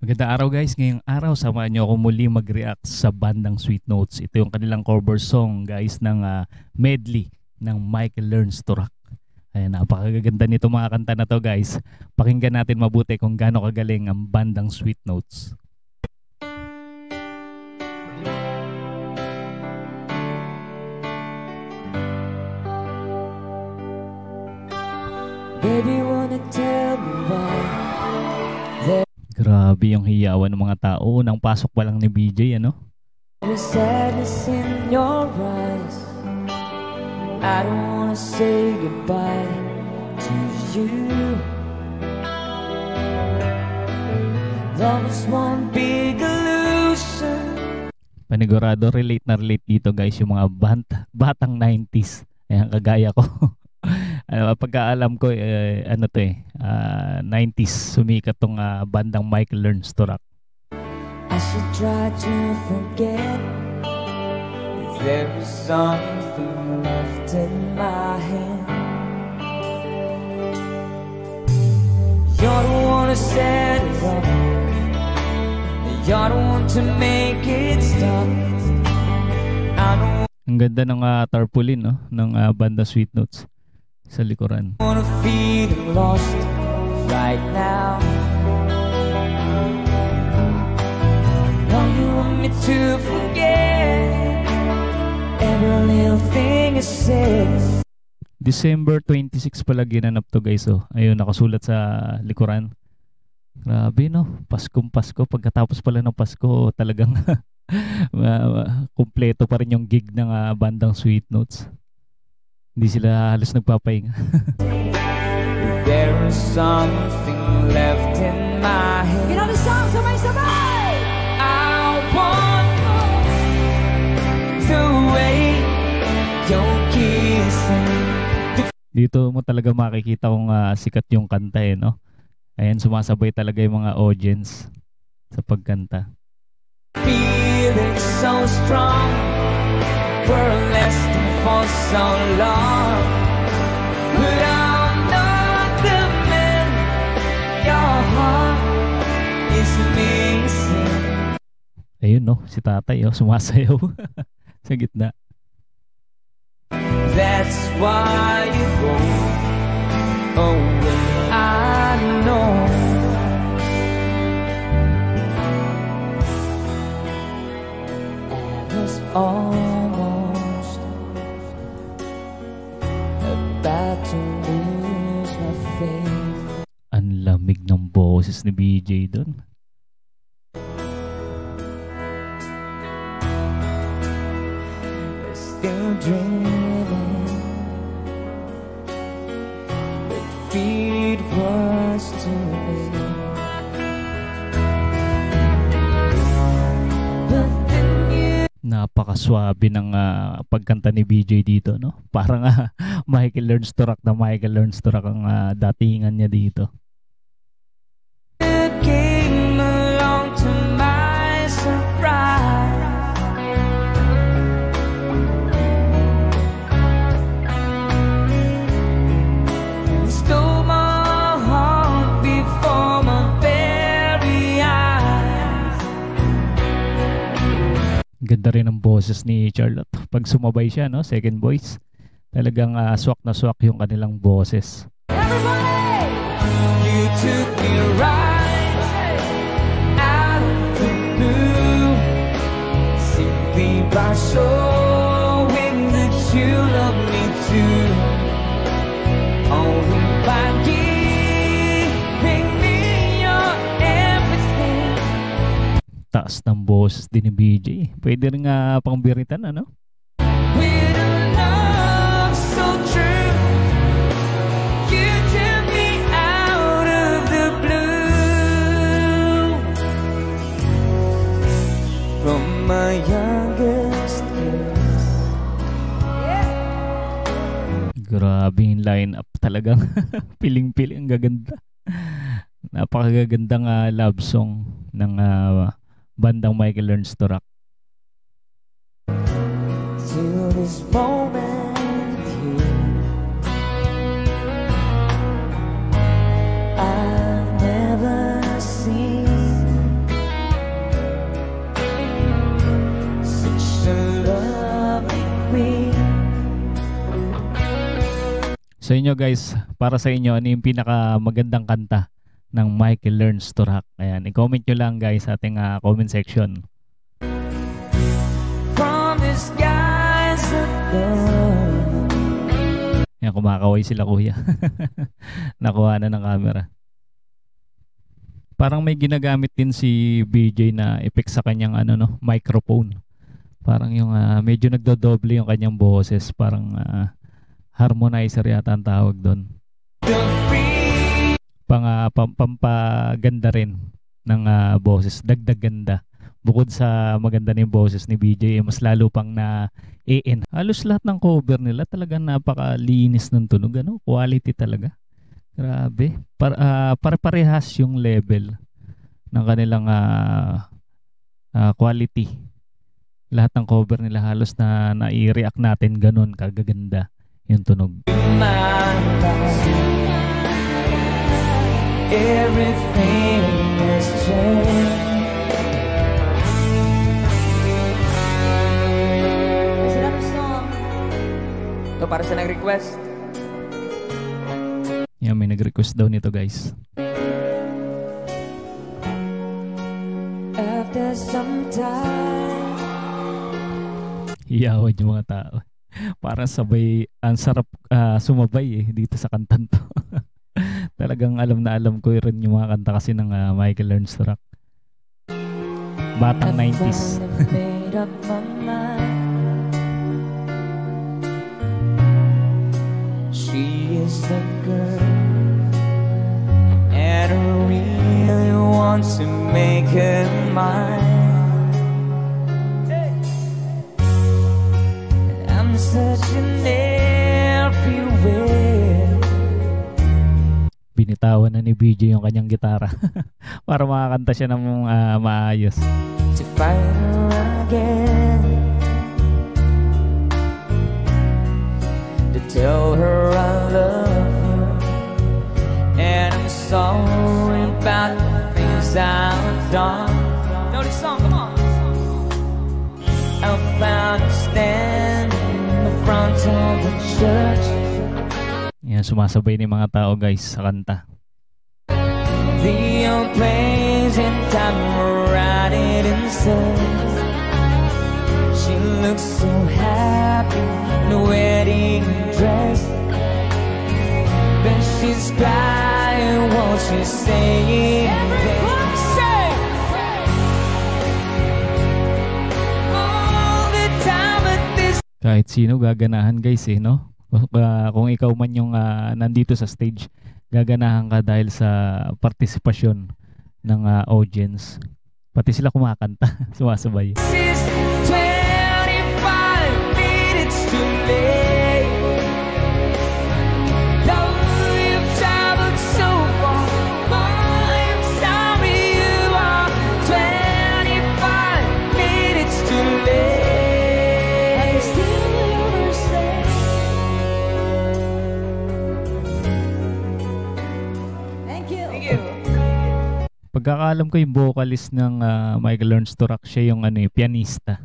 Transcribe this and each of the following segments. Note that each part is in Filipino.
Magandang araw guys. Ngayong araw, samahan niyo ako muli mag-react sa bandang Sweet Notes. Ito yung kanilang cover song guys ng medley ng Michael Learns to Rock. Ayan, napakaganda nito mga kanta na to guys. Pakinggan natin mabuti kung gaano kagaling ang bandang Sweet Notes. Baby, wanna tell me why? Grabe yung hiyawan ng mga tao. Unang pasok pa lang ni BJ, ano? There's sadness in your eyes. I don't wanna say goodbye to you. Love is one big illusion. Panigurado, relate na relate dito guys yung mga batang 90s. Ayan, kagaya ko. Pagkaalam ko, 90s sumikat tong bandang Michael Learns to Rock. I should try to forget. There is something left in my hand. You're the one who set it up. You're the one to make it stop. I don't Ang ganda ng tarpaulin, no? Ng banda Sweet Notes sa likuran. wanna feel lost right now. Now you want me to forget every little thing you said. December 26 pala ginanap to guys, oh. Ayun, nakasulat sa likuran. Grabe, no? Paskong Pasko. Pagkatapos pala ng Pasko, talagang kumpleto pa rin yung gig ng bandang Sweet Notes. Hindi sila halos nagpapahinga. There is something left in my head. You know the song, sabay-sabay! I want to wait your kissing. Dito mo talaga makikita kung sikat yung kanta, eh, no? Ayan, sumasabay talaga yung mga audience sa pagkanta. Feeling so strong for lasting for so long. But I'm not the man your heart is missing. Ayun, no? Si tatay, oh, sumasayaw sa gitna. That's why you go away. I know. I was almost about to lose my faith. Ang lamig ng boses ni BJ doon. Still dreaming, but feet was too late. But then you Napakaswabe ng pagkanta ni BJ dito, no? Parang Michael Learns to Rock na Michael Learns to Rock ang datingan niya dito. came along to my surprise. You stole my heart before my very eyes. Ganda rin ang boses ni Charlotte. Pag sumabay siya, no? Second voice. Talagang swak na swak yung kanilang boses. Everybody! You took me right out of the blue, simply by showing that you love me too. Only by giving me your everything. Taas ng boses din ni BJ. Pwede rin pangbiritan, ano? With a love so true, you took me out of the blue. From my youngest years. Grabe yung line-up talagang piling-piling. Ang gaganda. Napakagandang love song ng bandang Michael Learns to Rock. Till this moment here, I've never seen nyo guys, para sa inyo, ano yung pinakamagandang kanta ng Michael Learns to Rock? Ayan, i-comment nyo lang guys sa ating comment section. From the skies above. Ayan, kumakaway sila kuya. Nakuha na ng camera. Parang may ginagamit din si BJ na effect sa kanyang microphone. Parang yung medyo nagdodoble yung kanyang boses. Parang harmonizer yata ang tawag doon. Pampaganda rin ng boses. Dagdag ganda. Bukod sa maganda ng boses ni BJ, mas lalo pang na-EN. Halos lahat ng cover nila talagang napakalinis ng tunog. Quality talaga. Grabe. Pare-parehas yung level ng kanilang quality. Lahat ng cover nila halos na nai-react natin ganun kagaganda yung tunog. Everything has changed. There's another song. Ito para sa nag-request. Yan, may nag-request daw nito guys. After some time. Iyawad yung mga tao. Parang sabay, ang sarap sumabay dito sa kantan to. Talagang alam na alam ko rin yung mga kanta kasi ng Michael Learns to Rock. Batang 90s. She is a girl, and I really want to make her mine. And I'm searching everywhere. Binitawan na ni BJ yung kanyang gitara para makakanta siya ng maayos. To find her again, to tell her I love her, and I'm sorry about the things I've done. Know this song, come on. I found her standing in the front of the church. Yan, sumasabay ni mga tao guys sa kanta. The old place and time right inside. She looks so happy in a wedding dress, but she's crying while she's saying everybody say all the time at this. Kahit sino gaganahan guys no? Kung ikaw man yung nandito sa stage, gaganahan ka dahil sa partisipasyon ng audience. Pati sila kumakanta, sumasabay. 25 minutes too late. Though you've traveled so far, I'm sorry you are 25 minutes too late. I still never say. Thank you. Thank you. Pagkakaalam ko yung vocalist ng Michael Learns to Rock, siya yung pianista.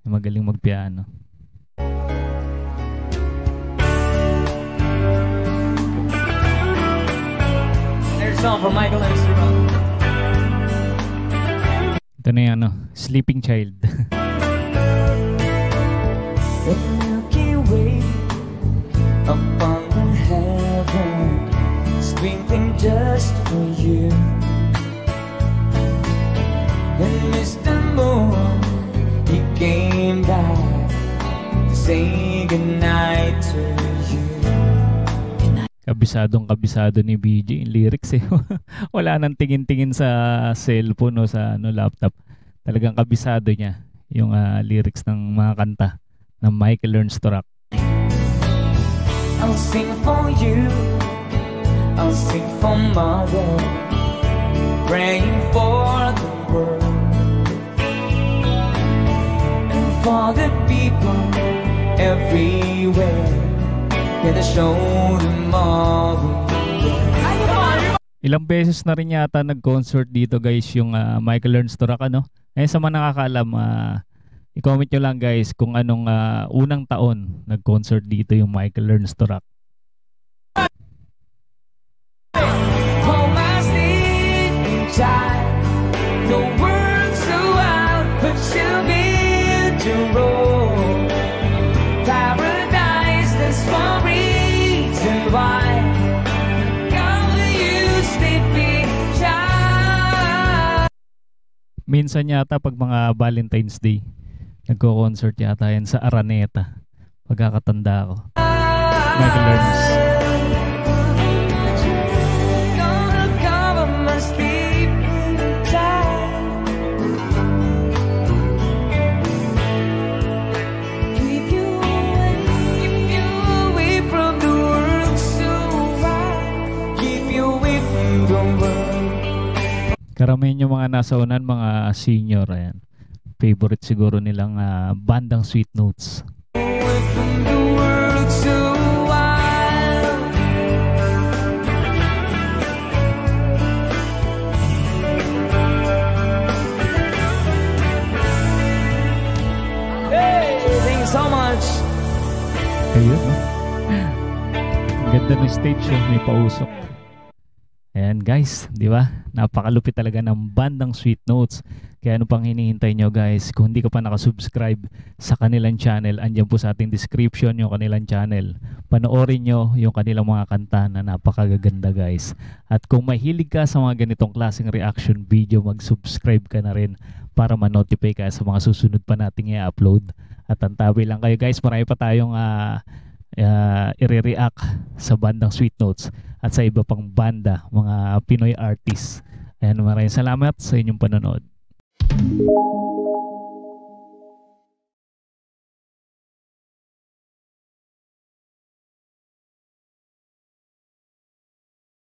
Magaling magpiano. There's a song for Michael Learns to Rock. Ito na yung Sleeping Child. The Milky Way upon the heaven, twinkling just for you. And Mr. Moon, he came back to say goodnight to you. Kabisado ni BJ yung lyrics Wala nang tingin-tingin sa cellphone o sa laptop. Talagang kabisado niya yung lyrics ng mga kanta ng Michael Learns to Rock. I'll sing for you, I'll sing for mother, praying for the world, and for the people everywhere, and to show them all the way. Ilang beses na rin yata nag-concert dito guys yung Michael Learns to Rock sa mga nakakaalam, i-comment nyo lang guys kung anong unang taon nag-concert dito yung Michael Learns to Rock. Minsan yata pag mga Valentine's Day, nagko-concert yata yan sa Araneta. Pagkakatanda ko. Michael Learns. Karamihan yung mga nasa unan, mga senior, ayan. Favorite siguro nilang bandang Sweet Notes. Hey, thank you so much. Ayun, no? Ang ganda ng stage yun, may pausok. Ayan guys, di ba? Napakalupit talaga ng bandang Sweet Notes. Kaya ano pang hinihintay nyo guys? Kung hindi ka pa nakasubscribe sa kanilang channel, andyan po sa ating description yung kanilang channel. Panoorin nyo yung kanilang mga kanta na napakagaganda guys. At kung mahilig ka sa mga ganitong klaseng reaction video, mag-subscribe ka na rin para ma-notify ka sa mga susunod pa nating i-upload. At antabi lang kayo guys, marami pa tayong i-react sa bandang Sweet Notes at sa iba pang banda, mga Pinoy artists. Ayan, maraming salamat sa inyong panonood.